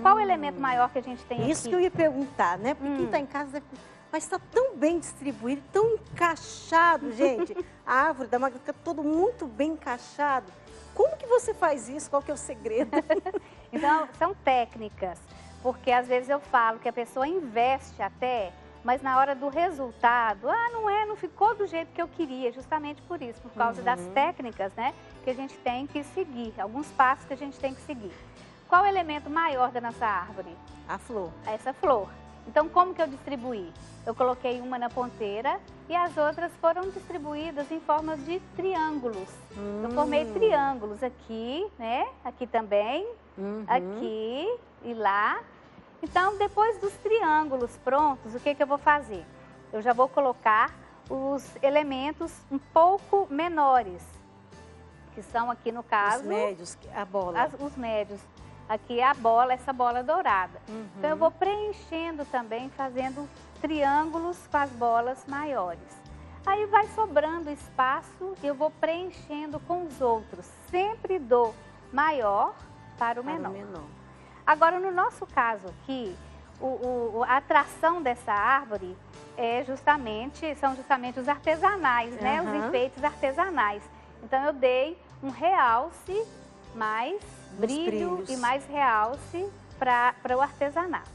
Qual o elemento maior que a gente tem aqui?
Isso que eu ia perguntar, né? Porque quem está em casa deve... Mas está tão bem distribuído, tão encaixado, gente. A árvore da Magda fica todo muito bem encaixado. Como que você faz isso? Qual que é o segredo?
Então, são técnicas. Porque às vezes eu falo que a pessoa investe até, mas na hora do resultado, não ficou do jeito que eu queria. Justamente por isso, por causa das técnicas, né? Que a gente tem que seguir, alguns passos que a gente tem que seguir. Qual o elemento maior da nossa árvore?
A flor.
Essa flor. Então, como que eu distribuí? Eu coloquei uma na ponteira e as outras foram distribuídas em formas de triângulos. Eu formei triângulos aqui, né? Aqui também, aqui e lá. Então, depois dos triângulos prontos, o que eu vou fazer? Eu já vou colocar os elementos um pouco menores, que são aqui no caso...
Os médios, a bola.
Os médios. Aqui é a bola, essa bola dourada. Então, eu vou preenchendo também, fazendo triângulos com as bolas maiores. Aí vai sobrando espaço e eu vou preenchendo com os outros. Sempre do maior para o menor. Agora, no nosso caso aqui, a atração dessa árvore são justamente os artesanais, né? Os enfeites artesanais. Então, eu dei um realce, mais brilho e mais realce para o artesanato.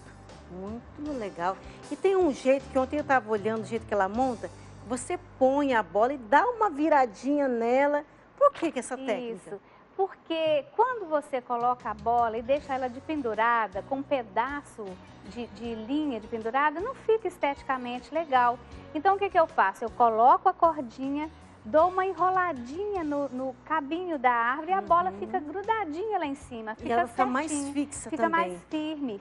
Muito legal. E tem um jeito, que ontem eu estava olhando o jeito que ela monta, você põe a bola e dá uma viradinha nela. Por que essa técnica?
Isso, porque quando você coloca a bola e deixa ela de pendurada, com um pedaço de linha de pendurada, não fica esteticamente legal. Então, o que eu faço? Eu coloco a cordinha, dou uma enroladinha no cabinho da árvore e a bola fica grudadinha lá em cima. Fica
e ela fica
certinho,
mais fixa
fica
também.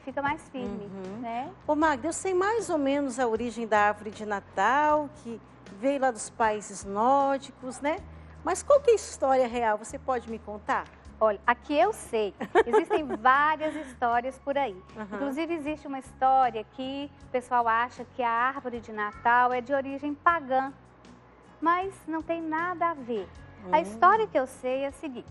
Fica mais firme, né?
Ô Magda, eu sei mais ou menos a origem da árvore de Natal, que veio lá dos países nórdicos, né? Mas qual que é a história real? Você pode me contar?
Olha, aqui eu sei. Existem várias histórias por aí. Inclusive, existe uma história que o pessoal acha que a árvore de Natal é de origem pagã. Mas não tem nada a ver. A história que eu sei é a seguinte.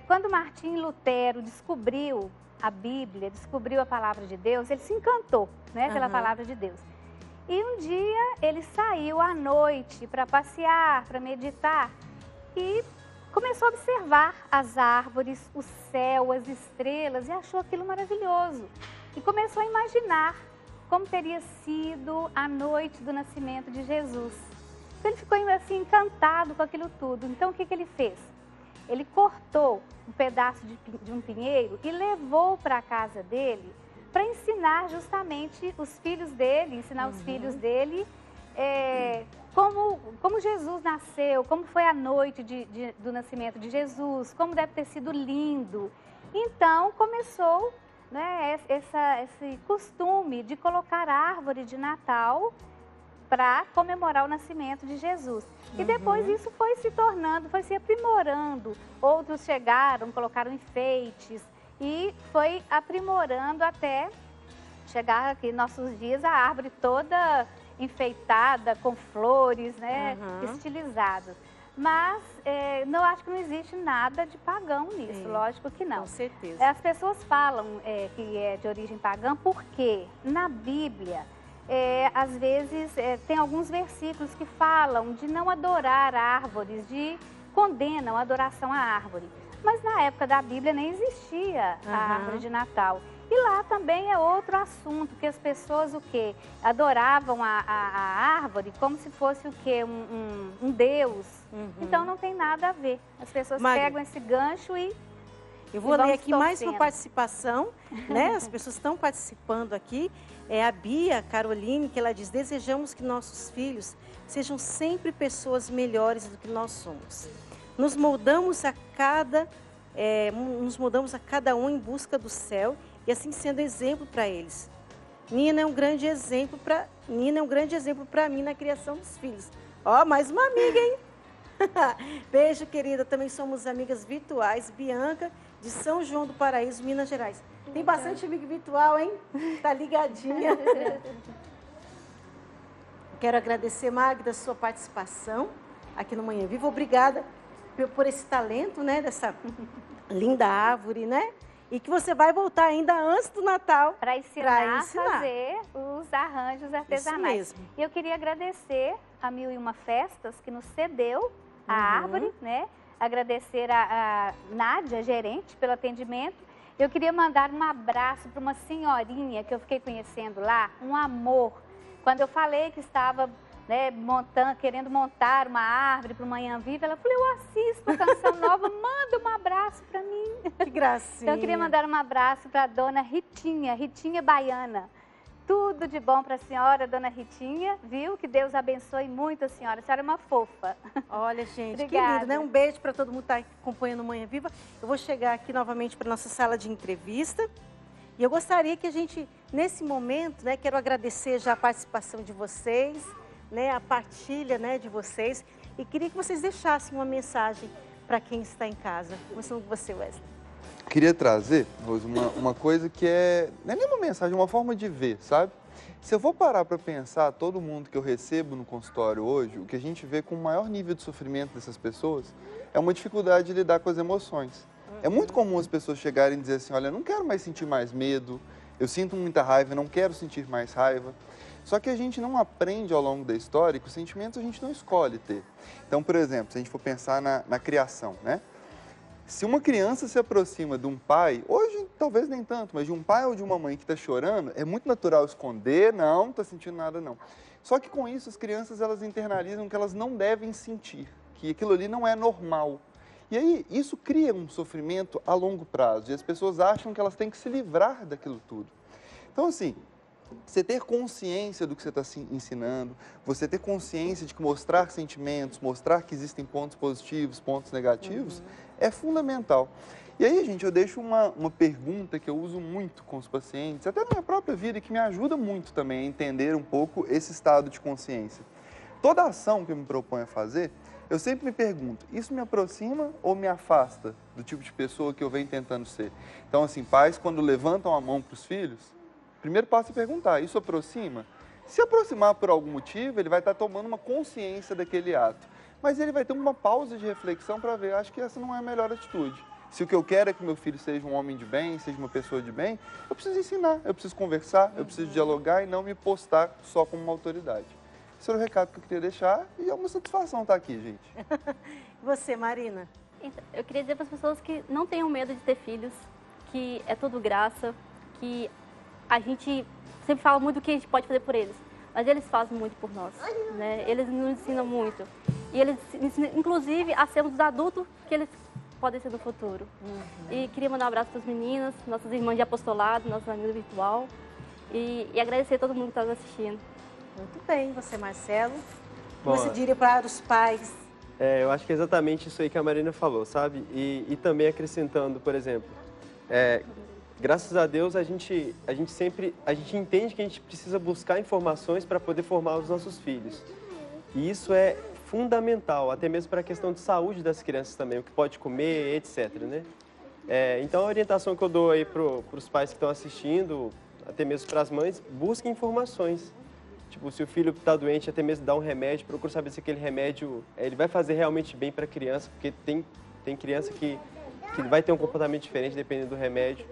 Quando Martim Lutero descobriu a Bíblia, descobriu a palavra de Deus, ele se encantou, né, pela palavra de Deus. E um dia ele saiu à noite para passear, para meditar e começou a observar as árvores, o céu, as estrelas e achou aquilo maravilhoso. E começou a imaginar como teria sido a noite do nascimento de Jesus. Então, ele ficou assim encantado com aquilo tudo. Então, o que ele fez? Ele cortou um pedaço de um pinheiro e levou para a casa dele para ensinar justamente os filhos dele, ensinar os filhos dele como Jesus nasceu, como foi a noite do nascimento de Jesus, como deve ter sido lindo. Então, começou, né, esse costume de colocar árvore de Natal para comemorar o nascimento de Jesus. E depois isso foi se tornando, foi se aprimorando. Outros chegaram, colocaram enfeites e foi aprimorando até chegar aqui em nossos dias a árvore toda enfeitada, com flores, né, estilizadas. Mas não acho que não existe nada de pagão nisso, lógico que não.
Com certeza.
As pessoas falam que é de origem pagã porque na Bíblia às vezes tem alguns versículos que falam de não adorar árvores, condenam a adoração à árvore. Mas na época da Bíblia nem existia a árvore de Natal. E lá também é outro assunto, que as pessoas adoravam a árvore como se fosse um deus. Então não tem nada a ver. As pessoas pegam esse gancho e
eu vou ler aqui mais uma participação, né? As pessoas estão participando aqui. É a Bia Caroline, que ela diz: desejamos que nossos filhos sejam sempre pessoas melhores do que nós somos. Nos moldamos a cada um em busca do céu e assim sendo exemplo para eles. Nina é um grande exemplo para mim na criação dos filhos. Ó, mais uma amiga, hein? Beijo, querida. Também somos amigas virtuais. Bianca, de São João do Paraíso, Minas Gerais. Tem bastante amigo virtual, hein? Tá ligadinha. Quero agradecer, Magda, a sua participação aqui no Manhã Viva. Obrigada por esse talento, né? Dessa linda árvore, né? E que você vai voltar ainda antes do Natal
para ensinar a fazer os arranjos artesanais.
Isso mesmo.
E eu queria agradecer a 1001 Festas, que nos cedeu a árvore, né? Agradecer a Nádia, gerente, pelo atendimento. Eu queria mandar um abraço para uma senhorinha que eu fiquei conhecendo lá, um amor. Quando eu falei que estava, né, querendo montar uma árvore para o Manhã Viva, ela falou: eu assisto a Canção Nova, manda um abraço para mim.
Que gracinha.
Então eu queria mandar um abraço para a dona Ritinha Baiana. Tudo de bom para a senhora, dona Ritinha, viu? Que Deus abençoe muito a senhora. A senhora é uma fofa.
Olha, gente, que
Obrigada.
lindo, né? Um beijo para todo mundo que está acompanhando Manhã Viva. Eu vou chegar aqui novamente para nossa sala de entrevista. E eu gostaria que a gente, nesse momento, né, quero agradecer já a participação de vocês, né, a partilha, né, de vocês. E queria que vocês deixassem uma mensagem para quem está em casa. Começando com você, Wesley.
Queria trazer, Rose, uma coisa que não é nem uma mensagem, é uma forma de ver, sabe? Se eu vou parar para pensar, todo mundo que eu recebo no consultório hoje, o que a gente vê com o maior nível de sofrimento dessas pessoas é uma dificuldade de lidar com as emoções. É muito comum as pessoas chegarem e dizer assim, olha, eu não quero mais sentir mais medo, eu sinto muita raiva, eu não quero sentir mais raiva. Só que a gente não aprende ao longo da história que os sentimentos a gente não escolhe ter. Então, por exemplo, se a gente for pensar na criação, né? Se uma criança se aproxima de um pai, hoje talvez nem tanto, mas de um pai ou de uma mãe que está chorando, é muito natural esconder, não está sentindo nada não. Só que com isso as crianças elas internalizam que elas não devem sentir, que aquilo ali não é normal. E aí isso cria um sofrimento a longo prazo e as pessoas acham que elas têm que se livrar daquilo tudo. Então assim, você ter consciência do que você está ensinando, você ter consciência de que mostrar sentimentos, mostrar que existem pontos positivos, pontos negativos, é fundamental. E aí, gente, eu deixo uma pergunta que eu uso muito com os pacientes, até na minha própria vida, e que me ajuda muito também a entender um pouco esse estado de consciência. Toda ação que eu me proponho a fazer, eu sempre me pergunto, isso me aproxima ou me afasta do tipo de pessoa que eu venho tentando ser? Então, assim, pais, quando levantam a mão para os filhos, primeiro passo é perguntar, isso aproxima? Se aproximar por algum motivo, ele vai estar tomando uma consciência daquele ato. Mas ele vai ter uma pausa de reflexão para ver, acho que essa não é a melhor atitude. Se o que eu quero é que meu filho seja um homem de bem, seja uma pessoa de bem, eu preciso ensinar, eu preciso conversar, eu preciso dialogar e não me postar só como uma autoridade. Esse era o recado que eu queria deixar e é uma satisfação estar aqui, gente.
Você, Marina?
Então, eu queria dizer para as pessoas que não tenham medo de ter filhos, que é tudo graça, que a gente sempre fala muito do que a gente pode fazer por eles, mas eles fazem muito por nós, né? Eles nos ensinam muito. E eles ensinam, inclusive, a sermos os adultos que eles podem ser no futuro. E queria mandar um abraço para as meninas, nossas irmãs de apostolado, nossos amigos virtual. E agradecer a todo mundo que está nos assistindo.
Muito bem. Você, Marcelo? O que
Bom,
você diria para os pais?
Eu acho que é exatamente isso aí que a Marina falou, sabe? E também acrescentando, por exemplo, graças a Deus a gente entende que a gente precisa buscar informações para poder formar os nossos filhos. E isso é fundamental, até mesmo para a questão de saúde das crianças também, o que pode comer, etc, né? Então a orientação que eu dou aí para os pais que estão assistindo, até mesmo para as mães, busquem informações. Tipo, se o filho está doente, até mesmo dá um remédio, procura saber se aquele remédio ele vai fazer realmente bem para a criança, porque tem criança que vai ter um comportamento diferente dependendo do remédio.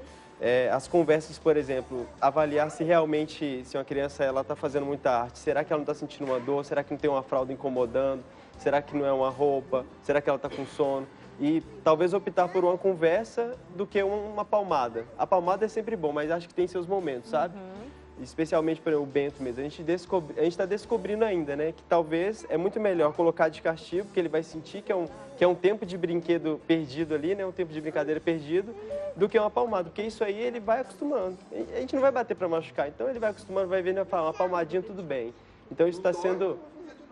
As conversas, por exemplo, avaliar se realmente, se uma criança está fazendo muita arte, será que ela não está sentindo uma dor, será que não tem uma fralda incomodando, será que não é uma roupa, será que ela está com sono? E talvez optar por uma conversa do que uma palmada. A palmada é sempre bom, mas acho que tem seus momentos, sabe? Especialmente para o Bento mesmo. A gente está descobrindo ainda, né? Que talvez é muito melhor colocar de castigo, porque ele vai sentir que é um tempo de brinquedo perdido ali, né? Um tempo de brincadeira perdido, do que uma palmada. Porque isso aí ele vai acostumando. A gente não vai bater para machucar, então ele vai acostumando, vai vendo e vai falar, uma palmadinha, tudo bem. Então isso está sendo...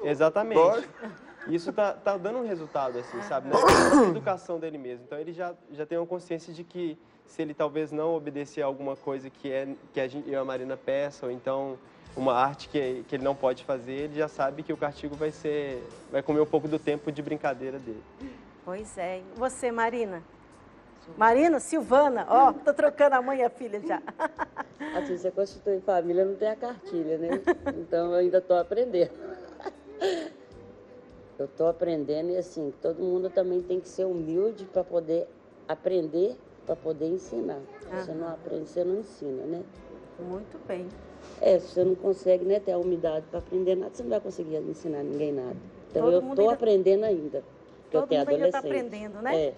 Exatamente. Isso tá dando um resultado, assim, sabe? Na educação dele mesmo. Então ele já tem uma consciência de que se ele talvez não obedecer a alguma coisa que eu e a Marina peça, ou então uma arte que ele não pode fazer, ele já sabe que o castigo vai comer um pouco do tempo de brincadeira dele.
Pois é. E você, Marina? Marina, Silvana, ó, tô trocando a mãe e a filha já.
Assim, você constitui família, não tem a cartilha, né? Então eu ainda estou aprendendo. Eu estou aprendendo e assim, todo mundo também tem que ser humilde para poder aprender, para poder ensinar. Você não aprende, você não ensina, né?
Muito bem.
Se você não consegue, né, ter a humildade para aprender nada, você não vai conseguir ensinar ninguém nada. Então
Todo
eu
mundo
estou
ainda-
aprendendo ainda. Porque eu
Todo
tenho
mundo ainda está
adolescente.
aprendendo, né?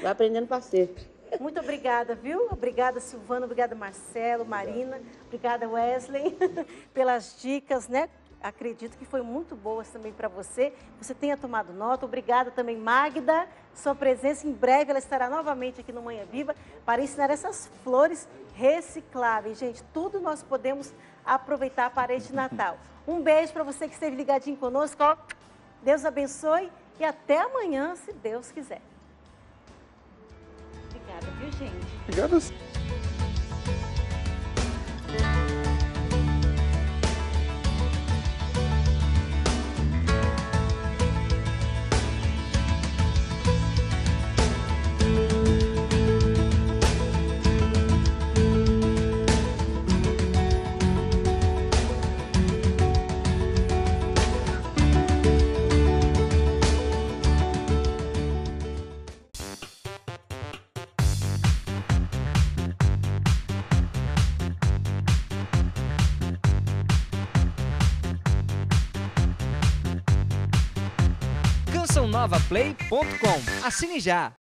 Vai aprendendo para sempre.
Muito obrigada, viu? Obrigada, Silvana, obrigada, Marcelo, Marina, obrigada, Wesley, pelas dicas, né? Acredito que foi muito boas também para você. Você tenha tomado nota. Obrigada também, Magda. Sua presença em breve, ela estará novamente aqui no Manhã Viva para ensinar essas flores recicláveis. Gente, tudo nós podemos aproveitar para este Natal. Um beijo para você que esteve ligadinho conosco. Ó, Deus abençoe e até amanhã, se Deus quiser. Obrigada, viu, gente?
Obrigado.
CançãoNovaPlay.com. Assine já!